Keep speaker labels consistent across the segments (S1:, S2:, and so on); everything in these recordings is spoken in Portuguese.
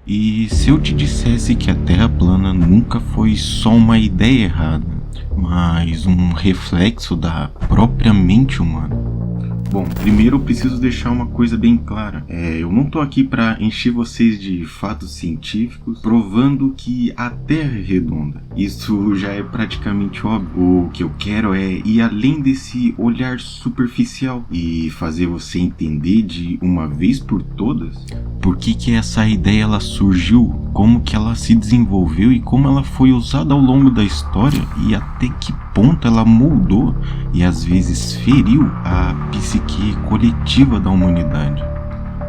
S1: E se eu te dissesse que a Terra plana nunca foi só uma ideia errada, mas um reflexo da própria mente humana? Bom, primeiro eu preciso deixar uma coisa bem clara. Eu não tô aqui para encher vocês de fatos científicos provando que a Terra é redonda. Isso já é praticamente óbvio. O que eu quero é ir além desse olhar superficial e fazer você entender de uma vez por todas por que essa ideia ela surgiu, como que ela se desenvolveu e como ela foi usada ao longo da história e até que ponto ela moldou e às vezes feriu a psique coletiva da humanidade.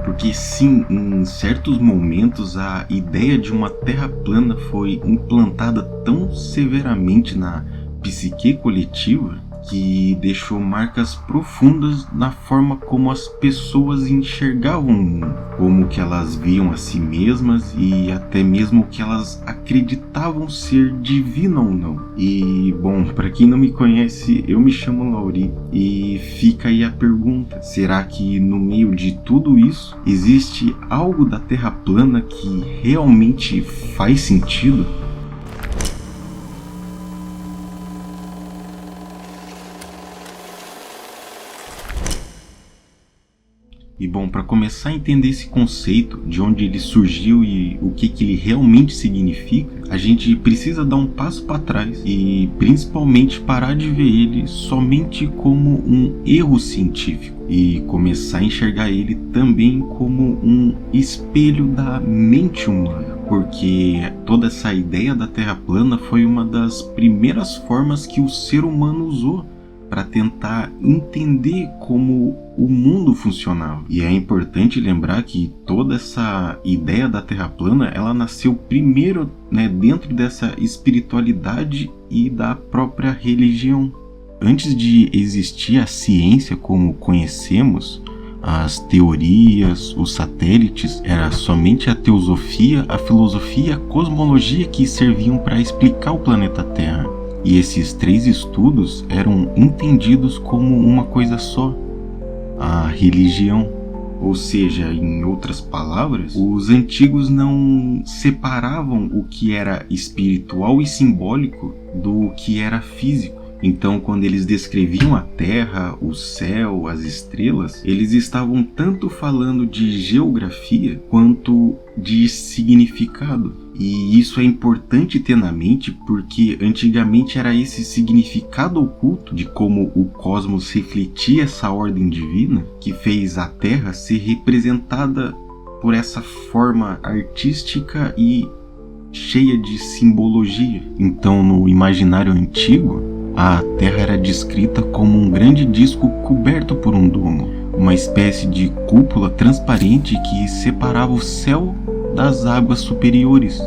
S1: Porque sim, em certos momentos a ideia de uma Terra plana foi implantada tão severamente na psique coletiva que deixou marcas profundas na forma como as pessoas enxergavam o mundo, como que elas viam a si mesmas e até mesmo que elas acreditavam ser divino ou não. E bom, para quem não me conhece, eu me chamo Lauri e fica aí a pergunta: será que no meio de tudo isso existe algo da Terra plana que realmente faz sentido? E bom, para começar a entender esse conceito, de onde ele surgiu e o que ele realmente significa, a gente precisa dar um passo para trás e principalmente parar de ver ele somente como um erro científico e começar a enxergar ele também como um espelho da mente humana. Porque toda essa ideia da Terra plana foi uma das primeiras formas que o ser humano usou para tentar entender como o mundo funcionava. E é importante lembrar que toda essa ideia da Terra plana, ela nasceu primeiro, dentro dessa espiritualidade e da própria religião. Antes de existir a ciência como conhecemos, as teorias, os satélites, era somente a teosofia, a filosofia e a cosmologia que serviam para explicar o planeta Terra. E esses três estudos eram entendidos como uma coisa só: a religião. Ou seja, em outras palavras, os antigos não separavam o que era espiritual e simbólico do que era físico. Então, quando eles descreviam a Terra, o céu, as estrelas, eles estavam tanto falando de geografia quanto de significado. E isso é importante ter na mente porque antigamente era esse significado oculto de como o cosmos refletia essa ordem divina que fez a Terra ser representada por essa forma artística e cheia de simbologia. Então, no imaginário antigo, a Terra era descrita como um grande disco coberto por um domo, uma espécie de cúpula transparente que separava o céu das águas superiores.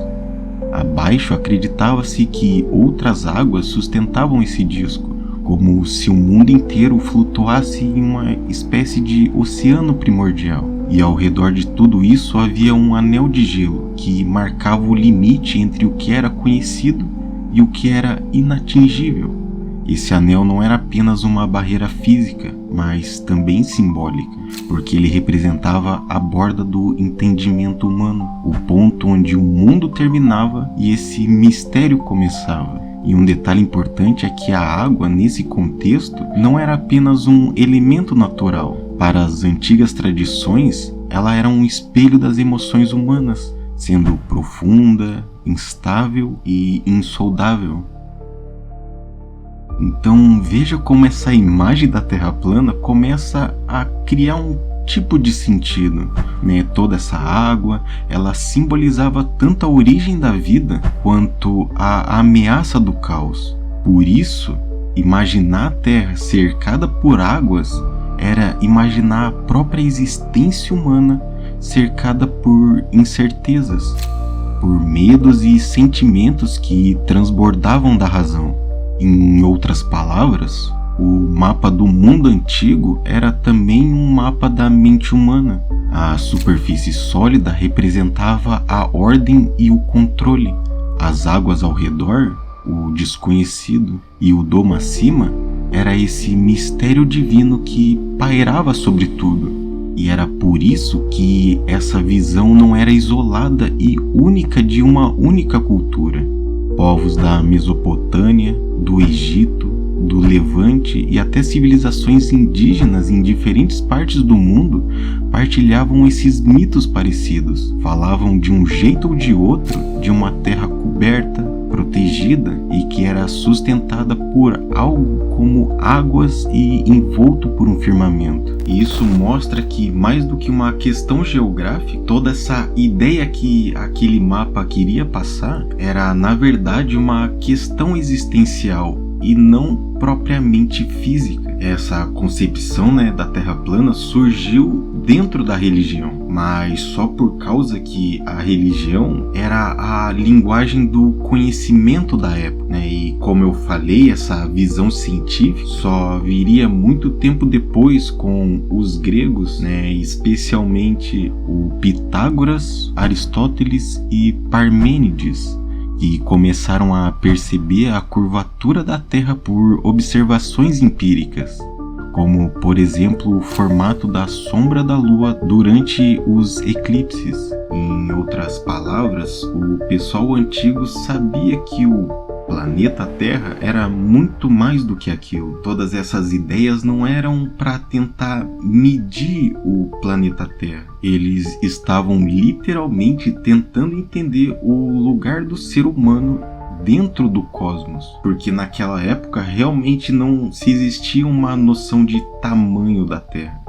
S1: Abaixo acreditava-se que outras águas sustentavam esse disco, como se o mundo inteiro flutuasse em uma espécie de oceano primordial. E ao redor de tudo isso havia um anel de gelo que marcava o limite entre o que era conhecido e o que era inatingível. Esse anel não era apenas uma barreira física, mas também simbólica, porque ele representava a borda do entendimento humano, o ponto onde o mundo terminava e esse mistério começava. E um detalhe importante é que a água, nesse contexto, não era apenas um elemento natural. Para as antigas tradições, ela era um espelho das emoções humanas, sendo profunda, instável e insondável. Então veja como essa imagem da Terra plana começa a criar um tipo de sentido, Toda essa água, ela simbolizava tanto a origem da vida quanto a ameaça do caos. Por isso, imaginar a Terra cercada por águas era imaginar a própria existência humana cercada por incertezas, por medos e sentimentos que transbordavam da razão. Em outras palavras, o mapa do mundo antigo era também um mapa da mente humana. A superfície sólida representava a ordem e o controle. As águas ao redor, o desconhecido, e o domo acima era esse mistério divino que pairava sobre tudo. E era por isso que essa visão não era isolada e única de uma única cultura. Povos da Mesopotâmia, do Egito, do Levante e até civilizações indígenas em diferentes partes do mundo partilhavam esses mitos parecidos. Falavam de um jeito ou de outro de uma terra coberta, protegida e que era sustentada por algo como águas e envolto por um firmamento. E isso mostra que, mais do que uma questão geográfica, toda essa ideia que aquele mapa queria passar era, na verdade, uma questão existencial e não propriamente física. Essa concepção, da Terra plana surgiu dentro da religião, mas só por causa que a religião era a linguagem do conhecimento da época, E como eu falei, essa visão científica só viria muito tempo depois com os gregos, especialmente o Pitágoras, Aristóteles e Parmênides, que começaram a perceber a curvatura da Terra por observações empíricas, como, por exemplo, o formato da sombra da Lua durante os eclipses. Em outras palavras, o pessoal antigo sabia que o planeta Terra era muito mais do que aquilo. Todas essas ideias não eram para tentar medir o planeta Terra. Eles estavam literalmente tentando entender o lugar do ser humano dentro do cosmos, porque naquela época realmente não se existia uma noção de tamanho da Terra.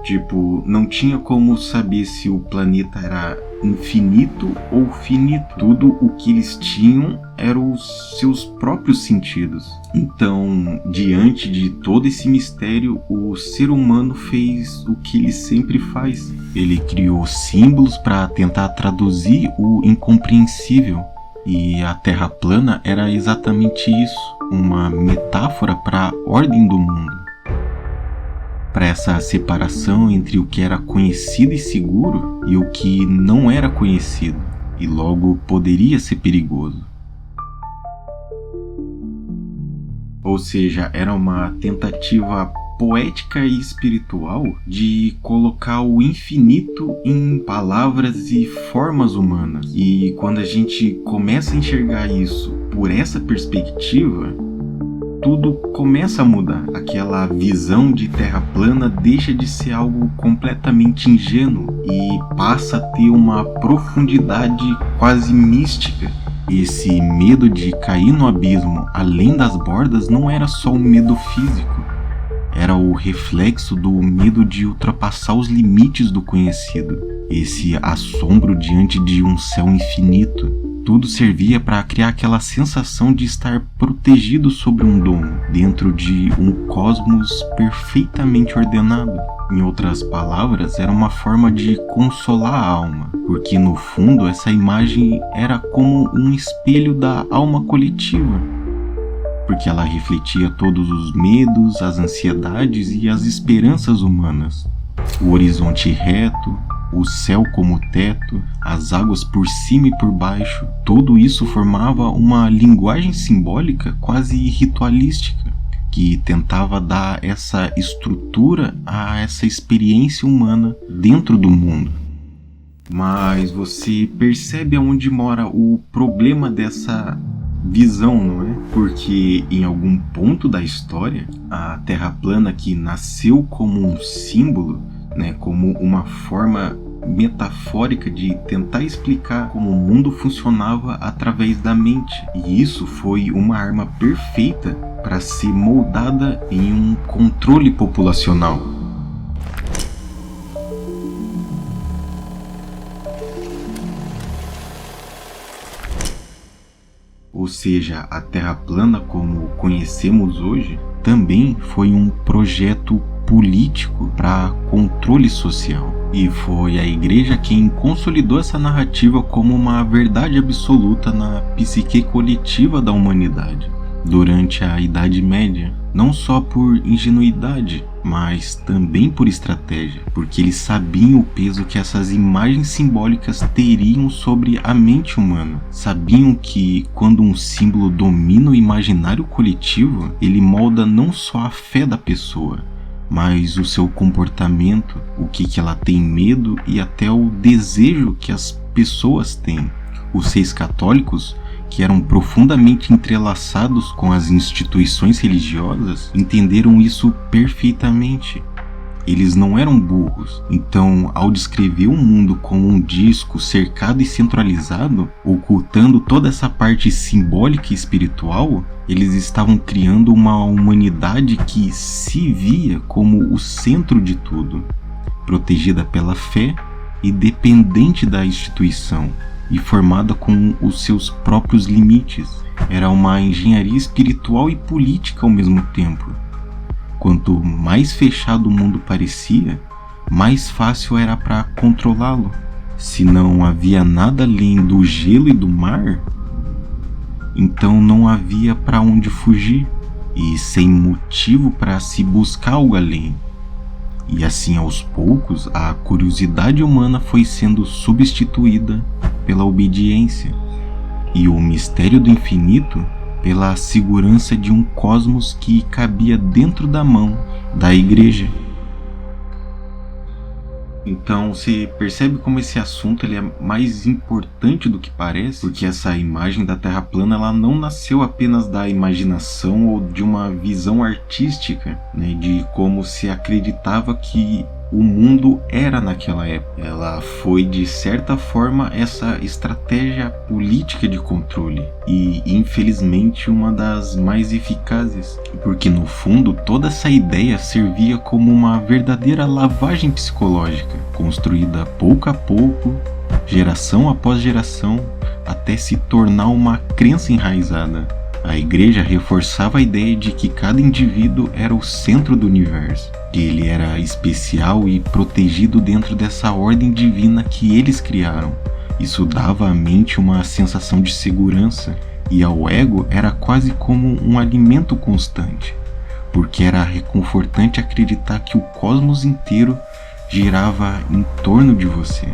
S1: Não tinha como saber se o planeta era infinito ou finito. Tudo o que eles tinham eram os seus próprios sentidos. Então, diante de todo esse mistério, o ser humano fez o que ele sempre faz. Ele criou símbolos para tentar traduzir o incompreensível. E a Terra plana era exatamente isso, uma metáfora para a ordem do mundo, para essa separação entre o que era conhecido e seguro e o que não era conhecido e logo poderia ser perigoso. Ou seja, era uma tentativa poética e espiritual de colocar o infinito em palavras e formas humanas. E quando a gente começa a enxergar isso por essa perspectiva, tudo começa a mudar. Aquela visão de Terra plana deixa de ser algo completamente ingênuo e passa a ter uma profundidade quase mística. Esse medo de cair no abismo além das bordas não era só um medo físico. Era o reflexo do medo de ultrapassar os limites do conhecido, esse assombro diante de um céu infinito. Tudo servia para criar aquela sensação de estar protegido sobre um domo, dentro de um cosmos perfeitamente ordenado. Em outras palavras, era uma forma de consolar a alma, porque no fundo essa imagem era como um espelho da alma coletiva, porque ela refletia todos os medos, as ansiedades e as esperanças humanas. O horizonte reto, o céu como teto, as águas por cima e por baixo, tudo isso formava uma linguagem simbólica quase ritualística, que tentava dar essa estrutura a essa experiência humana dentro do mundo. Mas você percebe aonde mora o problema dessa visão, não é? Porque em algum ponto da história, a Terra plana, que nasceu como um símbolo, como uma forma metafórica de tentar explicar como o mundo funcionava através da mente. E isso foi uma arma perfeita para ser moldada em um controle populacional. Ou seja, a Terra plana como conhecemos hoje também foi um projeto político para controle social. E foi a Igreja quem consolidou essa narrativa como uma verdade absoluta na psique coletiva da humanidade durante a Idade Média, não só por ingenuidade, mas também por estratégia, porque eles sabiam o peso que essas imagens simbólicas teriam sobre a mente humana. Sabiam que quando um símbolo domina o imaginário coletivo, ele molda não só a fé da pessoa, mas o seu comportamento, o que ela tem medo e até o desejo que as pessoas têm. Os 6 católicos, que eram profundamente entrelaçados com as instituições religiosas, entenderam isso perfeitamente. Eles não eram burros, então, ao descrever o mundo como um disco cercado e centralizado, ocultando toda essa parte simbólica e espiritual, eles estavam criando uma humanidade que se via como o centro de tudo, protegida pela fé e dependente da instituição, e formada com os seus próprios limites. Era uma engenharia espiritual e política ao mesmo tempo. Quanto mais fechado o mundo parecia, mais fácil era para controlá-lo. Se não havia nada além do gelo e do mar, então não havia para onde fugir, e sem motivo para se buscar algo além. E assim, aos poucos, a curiosidade humana foi sendo substituída pela obediência, e o mistério do infinito pela segurança de um cosmos que cabia dentro da mão da igreja. Então você percebe como esse assunto ele é mais importante do que parece, porque essa imagem da Terra plana ela não nasceu apenas da imaginação ou de uma visão artística, né, de como se acreditava que o mundo era naquela época. Ela foi, de certa forma, essa estratégia política de controle e, infelizmente, uma das mais eficazes, porque, no fundo, toda essa ideia servia como uma verdadeira lavagem psicológica, construída pouco a pouco, geração após geração, até se tornar uma crença enraizada. A igreja reforçava a ideia de que cada indivíduo era o centro do universo, que ele era especial e protegido dentro dessa ordem divina que eles criaram. Isso dava à mente uma sensação de segurança, e ao ego era quase como um alimento constante, porque era reconfortante acreditar que o cosmos inteiro girava em torno de você,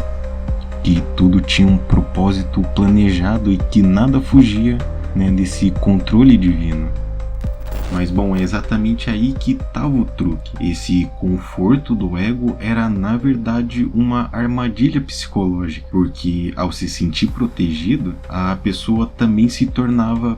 S1: que tudo tinha um propósito planejado e que nada fugia, né, desse controle divino. Mas bom, é exatamente aí que estava o truque. Esse conforto do ego era na verdade uma armadilha psicológica, porque ao se sentir protegido, a pessoa também se tornava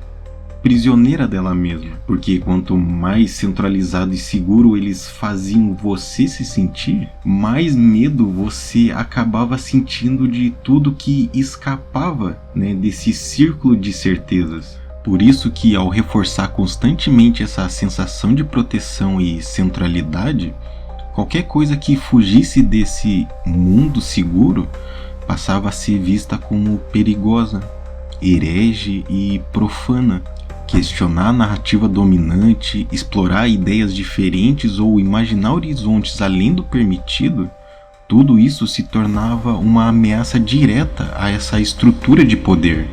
S1: prisioneira dela mesma, porque quanto mais centralizado e seguro eles faziam você se sentir, mais medo você acabava sentindo de tudo que escapava, né, desse círculo de certezas. Por isso que, ao reforçar constantemente essa sensação de proteção e centralidade, qualquer coisa que fugisse desse mundo seguro passava a ser vista como perigosa, herege e profana. Questionar a narrativa dominante, explorar ideias diferentes ou imaginar horizontes além do permitido, tudo isso se tornava uma ameaça direta a essa estrutura de poder.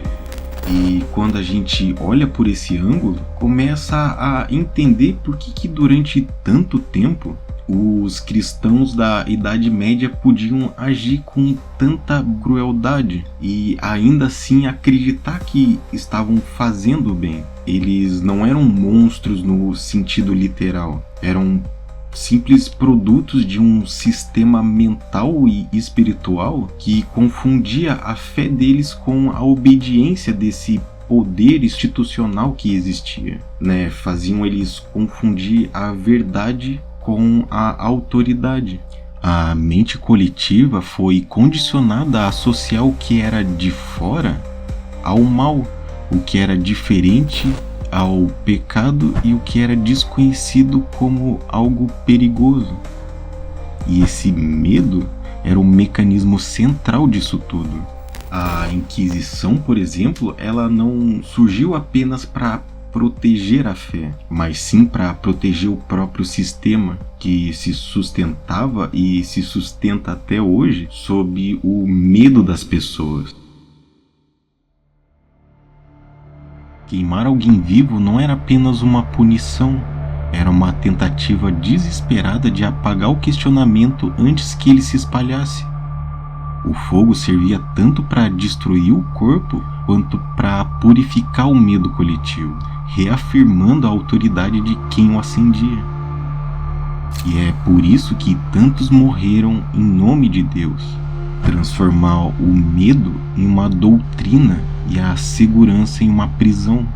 S1: E quando a gente olha por esse ângulo, começa a entender por que durante tanto tempo os cristãos da Idade Média podiam agir com tanta crueldade e ainda assim acreditar que estavam fazendo o bem. Eles não eram monstros no sentido literal, eram simples produtos de um sistema mental e espiritual que confundia a fé deles com a obediência desse poder institucional que existia, né? Faziam eles confundir a verdade com a autoridade. A mente coletiva foi condicionada a associar o que era de fora ao mal, o que era diferente ao pecado e o que era desconhecido como algo perigoso. E esse medo era o mecanismo central disso tudo. A Inquisição, por exemplo, ela não surgiu apenas para proteger a fé, mas sim para proteger o próprio sistema que se sustentava e se sustenta até hoje sob o medo das pessoas. Queimar alguém vivo não era apenas uma punição, era uma tentativa desesperada de apagar o questionamento antes que ele se espalhasse. O fogo servia tanto para destruir o corpo quanto para purificar o medo coletivo, reafirmando a autoridade de quem o acendia. E é por isso que tantos morreram em nome de Deus. Transformar o medo em uma doutrina e a segurança em uma prisão.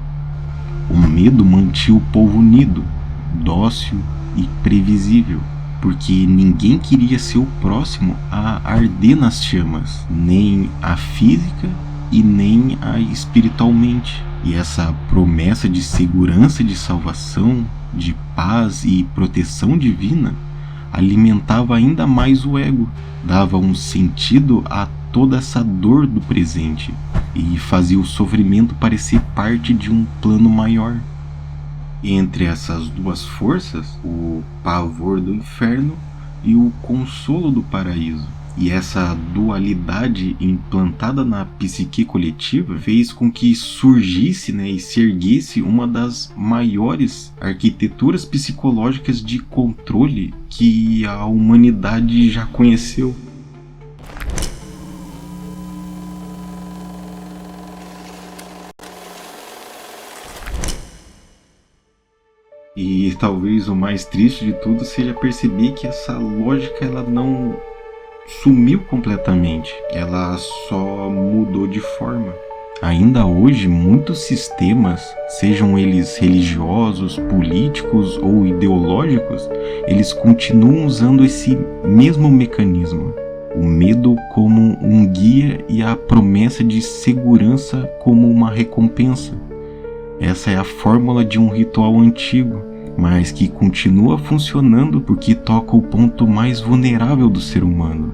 S1: O medo mantinha o povo unido, dócil e previsível, porque ninguém queria ser o próximo a arder nas chamas, nem a física e nem a espiritualmente. E essa promessa de segurança, de salvação, de paz e proteção divina alimentava ainda mais o ego, dava um sentido a toda essa dor do presente e fazia o sofrimento parecer parte de um plano maior. Entre essas duas forças, o pavor do inferno e o consolo do paraíso. E essa dualidade implantada na psique coletiva fez com que surgisse, e se erguesse uma das maiores arquiteturas psicológicas de controle que a humanidade já conheceu. E talvez o mais triste de tudo seja perceber que essa lógica ela não sumiu completamente, ela só mudou de forma. Ainda hoje, muitos sistemas, sejam eles religiosos, políticos ou ideológicos, eles continuam usando esse mesmo mecanismo. O medo como um guia e a promessa de segurança como uma recompensa. Essa é a fórmula de um ritual antigo, mas que continua funcionando porque toca o ponto mais vulnerável do ser humano.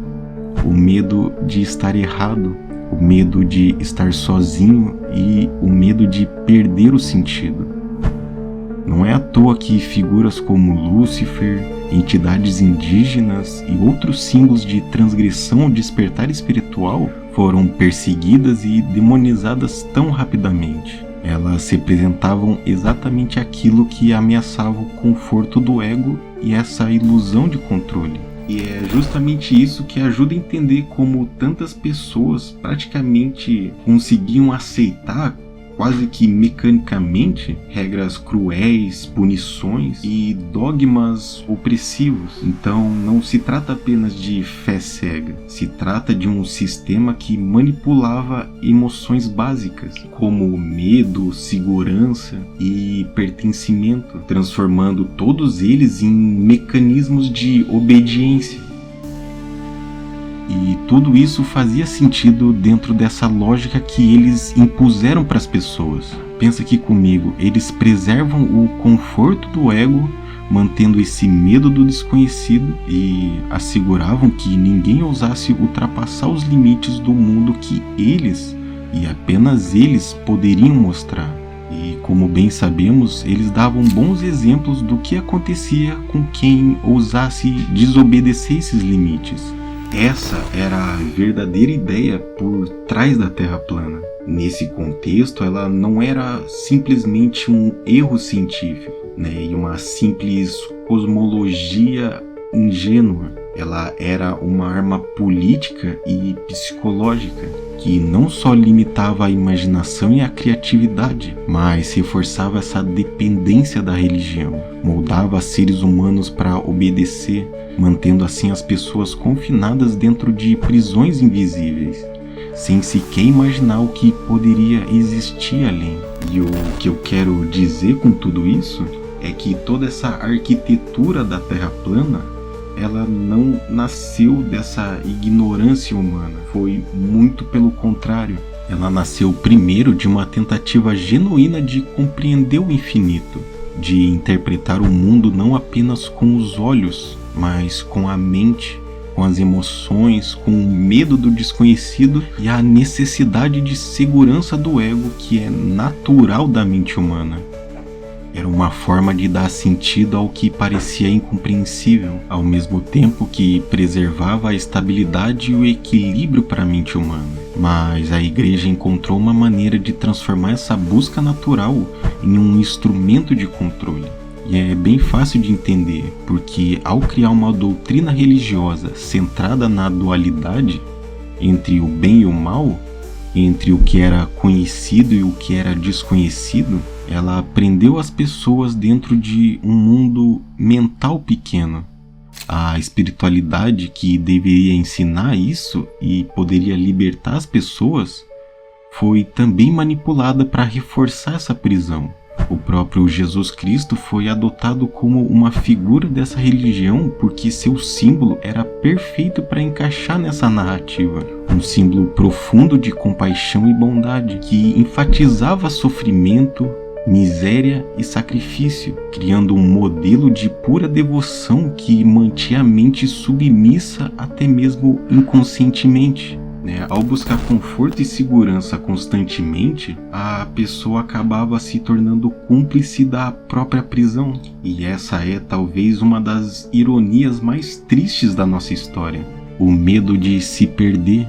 S1: O medo de estar errado, o medo de estar sozinho e o medo de perder o sentido. Não é à toa que figuras como Lúcifer, entidades indígenas e outros símbolos de transgressão ou despertar espiritual foram perseguidas e demonizadas tão rapidamente. Elas representavam exatamente aquilo que ameaçava o conforto do ego e essa ilusão de controle. E é justamente isso que ajuda a entender como tantas pessoas praticamente conseguiam aceitar, quase que mecanicamente, regras cruéis, punições e dogmas opressivos. Então não se trata apenas de fé cega, se trata de um sistema que manipulava emoções básicas, como medo, segurança e pertencimento, transformando todos eles em mecanismos de obediência. E tudo isso fazia sentido dentro dessa lógica que eles impuseram para as pessoas. Pensa aqui comigo, eles preservam o conforto do ego, mantendo esse medo do desconhecido e asseguravam que ninguém ousasse ultrapassar os limites do mundo que eles, e apenas eles, poderiam mostrar. E como bem sabemos, eles davam bons exemplos do que acontecia com quem ousasse desobedecer esses limites. Essa era a verdadeira ideia por trás da Terra plana. Nesse contexto, ela não era simplesmente um erro científico, e uma simples cosmologia ingênua. Ela era uma arma política e psicológica que não só limitava a imaginação e a criatividade, mas reforçava essa dependência da religião, moldava seres humanos para obedecer, mantendo assim as pessoas confinadas dentro de prisões invisíveis, sem sequer imaginar o que poderia existir além. E o que eu quero dizer com tudo isso é que toda essa arquitetura da Terra plana, ela não nasceu dessa ignorância humana, foi muito pelo contrário. Ela nasceu primeiro de uma tentativa genuína de compreender o infinito, de interpretar o mundo não apenas com os olhos, mas com a mente, com as emoções, com o medo do desconhecido e a necessidade de segurança do ego que é natural da mente humana. Era uma forma de dar sentido ao que parecia incompreensível, ao mesmo tempo que preservava a estabilidade e o equilíbrio para a mente humana. Mas a igreja encontrou uma maneira de transformar essa busca natural em um instrumento de controle. E é bem fácil de entender, porque ao criar uma doutrina religiosa centrada na dualidade entre o bem e o mal, entre o que era conhecido e o que era desconhecido, ela prendeu as pessoas dentro de um mundo mental pequeno. A espiritualidade que deveria ensinar isso e poderia libertar as pessoas foi também manipulada para reforçar essa prisão. O próprio Jesus Cristo foi adotado como uma figura dessa religião porque seu símbolo era perfeito para encaixar nessa narrativa. Um símbolo profundo de compaixão e bondade que enfatizava sofrimento, miséria e sacrifício, criando um modelo de pura devoção que mantinha a mente submissa até mesmo inconscientemente. Ao buscar conforto e segurança constantemente, a pessoa acabava se tornando cúmplice da própria prisão. E essa é talvez uma das ironias mais tristes da nossa história. O medo de se perder,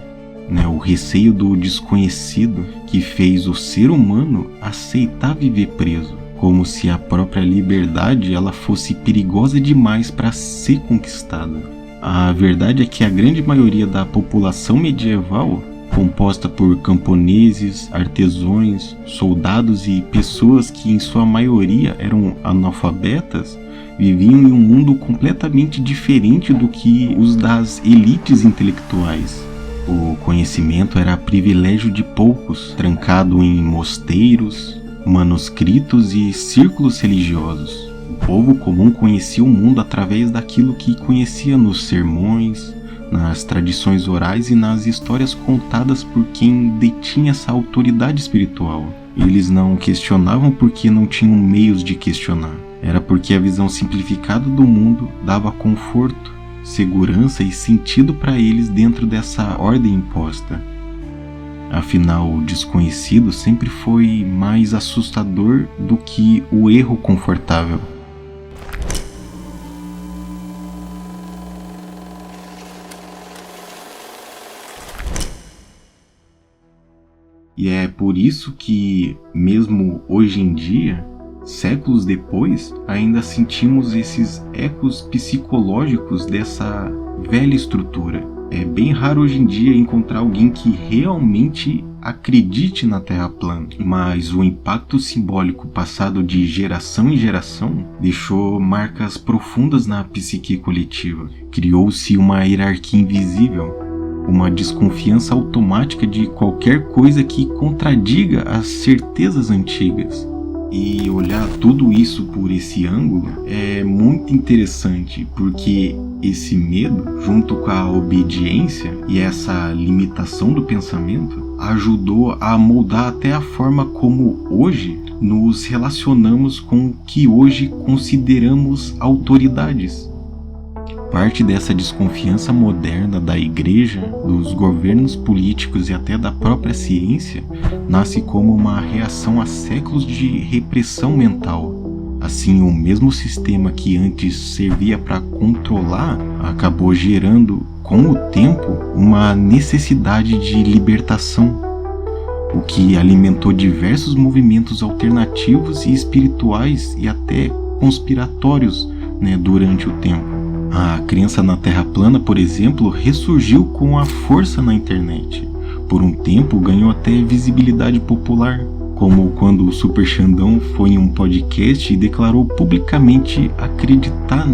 S1: o receio do desconhecido que fez o ser humano aceitar viver preso, como se a própria liberdade ela fosse perigosa demais para ser conquistada. A verdade é que a grande maioria da população medieval, composta por camponeses, artesãos, soldados e pessoas que em sua maioria eram analfabetas, viviam em um mundo completamente diferente do que os das elites intelectuais. O conhecimento era privilégio de poucos, trancado em mosteiros, manuscritos e círculos religiosos. O povo comum conhecia o mundo através daquilo que conhecia nos sermões, nas tradições orais e nas histórias contadas por quem detinha essa autoridade espiritual. Eles não questionavam porque não tinham meios de questionar. Era porque a visão simplificada do mundo dava conforto, segurança e sentido para eles dentro dessa ordem imposta. Afinal, o desconhecido sempre foi mais assustador do que o erro confortável. E é por isso que, mesmo hoje em dia, séculos depois, ainda sentimos esses ecos psicológicos dessa velha estrutura. É bem raro hoje em dia encontrar alguém que realmente acredite na Terra plana, mas o impacto simbólico passado de geração em geração deixou marcas profundas na psique coletiva. Criou-se uma hierarquia invisível, uma desconfiança automática de qualquer coisa que contradiga as certezas antigas. E olhar tudo isso por esse ângulo é muito interessante, porque esse medo, junto com a obediência e essa limitação do pensamento, ajudou a moldar até a forma como hoje nos relacionamos com o que hoje consideramos autoridades. Parte dessa desconfiança moderna da igreja, dos governos políticos e até da própria ciência nasce como uma reação a séculos de repressão mental. Assim, o mesmo sistema que antes servia para controlar acabou gerando, com o tempo, uma necessidade de libertação, o que alimentou diversos movimentos alternativos e espirituais e até conspiratórios, durante o tempo. A crença na Terra plana, por exemplo, ressurgiu com a força na internet. Por um tempo ganhou até visibilidade popular, como quando o Super Xandão foi em um podcast e declarou publicamente acreditar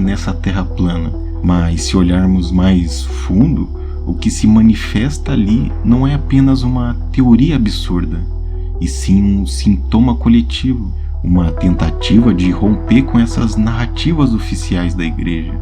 S1: nessa Terra plana. Mas se olharmos mais fundo, o que se manifesta ali não é apenas uma teoria absurda, e sim um sintoma coletivo. Uma tentativa de romper com essas narrativas oficiais da igreja,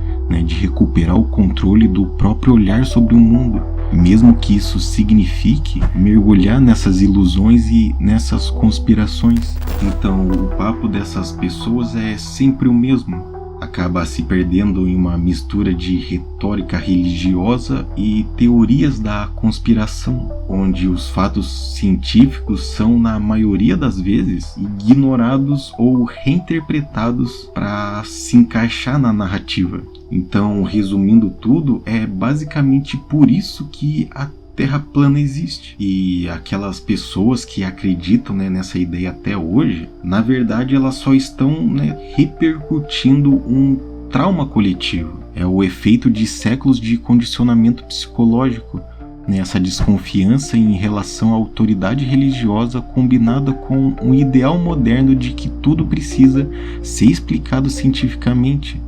S1: de recuperar o controle do próprio olhar sobre o mundo, mesmo que isso signifique mergulhar nessas ilusões e nessas conspirações. Então, o papo dessas pessoas é sempre o mesmo. Acaba se perdendo em uma mistura de retórica religiosa e teorias da conspiração, onde os fatos científicos são, na maioria das vezes, ignorados ou reinterpretados para se encaixar na narrativa. Então, resumindo tudo, é basicamente por isso que a Terra plana existe. E aquelas pessoas que acreditam nessa ideia até hoje, na verdade elas só estão repercutindo um trauma coletivo. É o efeito de séculos de condicionamento psicológico, Essa desconfiança em relação à autoridade religiosa combinada com um ideal moderno de que tudo precisa ser explicado cientificamente.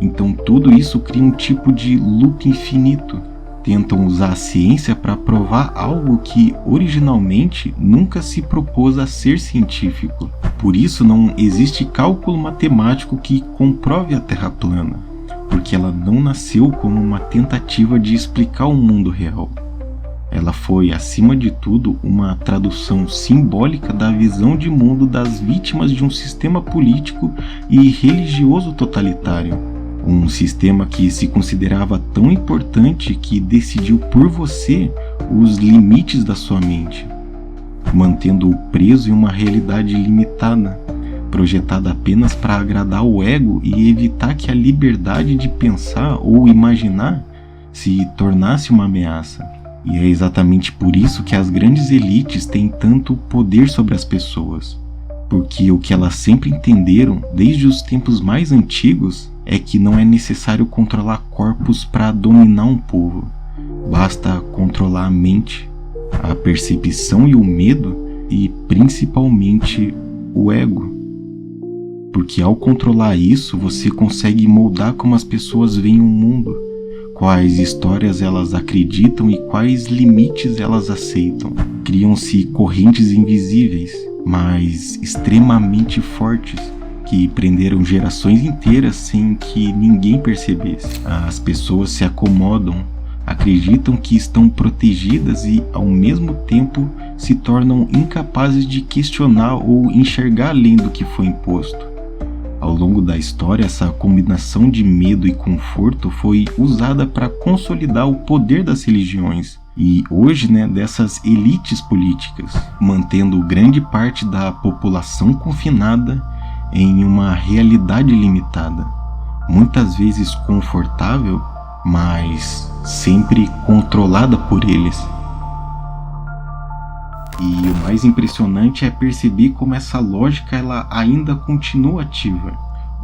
S1: Então tudo isso cria um tipo de loop infinito. Tentam usar a ciência para provar algo que originalmente nunca se propôs a ser científico. Por isso não existe cálculo matemático que comprove a Terra plana, porque ela não nasceu como uma tentativa de explicar o mundo real. Ela foi, acima de tudo, uma tradução simbólica da visão de mundo das vítimas de um sistema político e religioso totalitário. Um sistema que se considerava tão importante que decidiu por você os limites da sua mente, mantendo-o preso em uma realidade limitada, projetada apenas para agradar o ego e evitar que a liberdade de pensar ou imaginar se tornasse uma ameaça. E é exatamente por isso que as grandes elites têm tanto poder sobre as pessoas, porque o que elas sempre entenderam desde os tempos mais antigos é que não é necessário controlar corpos para dominar um povo, basta controlar a mente, a percepção e o medo e principalmente o ego. Porque ao controlar isso você consegue moldar como as pessoas veem o mundo, quais histórias elas acreditam e quais limites elas aceitam. Criam-se correntes invisíveis, mas extremamente fortes, que prenderam gerações inteiras sem que ninguém percebesse. As pessoas se acomodam, acreditam que estão protegidas e, ao mesmo tempo, se tornam incapazes de questionar ou enxergar além do que foi imposto. Ao longo da história, essa combinação de medo e conforto foi usada para consolidar o poder das religiões e hoje, dessas elites políticas, mantendo grande parte da população confinada em uma realidade limitada, muitas vezes confortável, mas sempre controlada por eles. E o mais impressionante é perceber como essa lógica ela ainda continua ativa.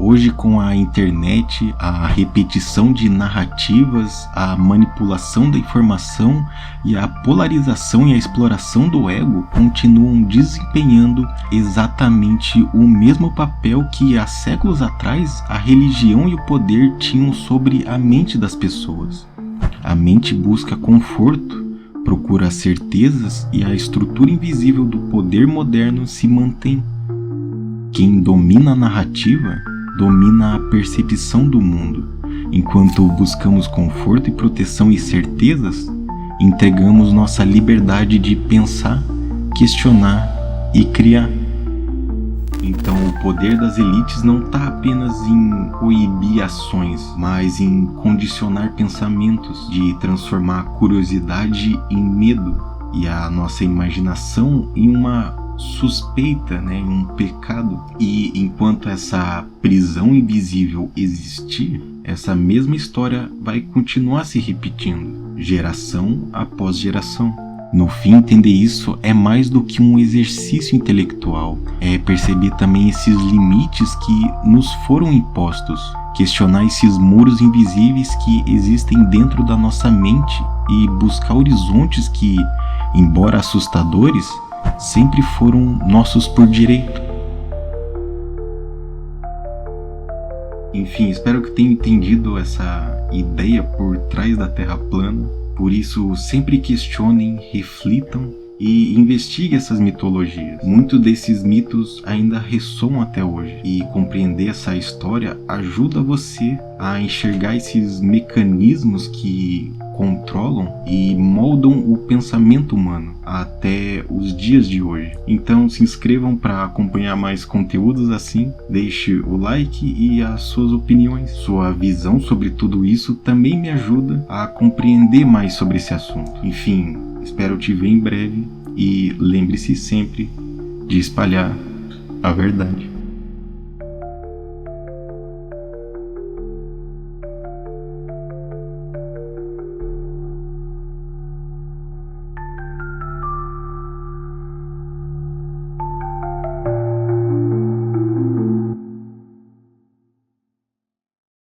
S1: Hoje, com a internet, a repetição de narrativas, a manipulação da informação e a polarização e a exploração do ego continuam desempenhando exatamente o mesmo papel que há séculos atrás a religião e o poder tinham sobre a mente das pessoas. A mente busca conforto, procura certezas e a estrutura invisível do poder moderno se mantém. Quem domina a narrativa domina a percepção do mundo. Enquanto buscamos conforto e proteção e certezas, entregamos nossa liberdade de pensar, questionar e criar. Então o poder das elites não está apenas em coibir ações, mas em condicionar pensamentos, de transformar a curiosidade em medo e a nossa imaginação em uma suspeita, em um pecado. E enquanto essa prisão invisível existir, essa mesma história vai continuar se repetindo, geração após geração. No fim, entender isso é mais do que um exercício intelectual, é perceber também esses limites que nos foram impostos, questionar esses muros invisíveis que existem dentro da nossa mente e buscar horizontes que, embora assustadores, sempre foram nossos por direito. Enfim, espero que tenham entendido essa ideia por trás da Terra plana. Por isso, sempre questionem, reflitam e investiguem essas mitologias. Muitos desses mitos ainda ressoam até hoje, e compreender essa história ajuda você a enxergar esses mecanismos que controlam e moldam o pensamento humano até os dias de hoje. Então se inscrevam para acompanhar mais conteúdos assim, deixe o like e as suas opiniões. Sua visão sobre tudo isso também me ajuda a compreender mais sobre esse assunto. Enfim, espero te ver em breve e lembre-se sempre de espalhar a verdade.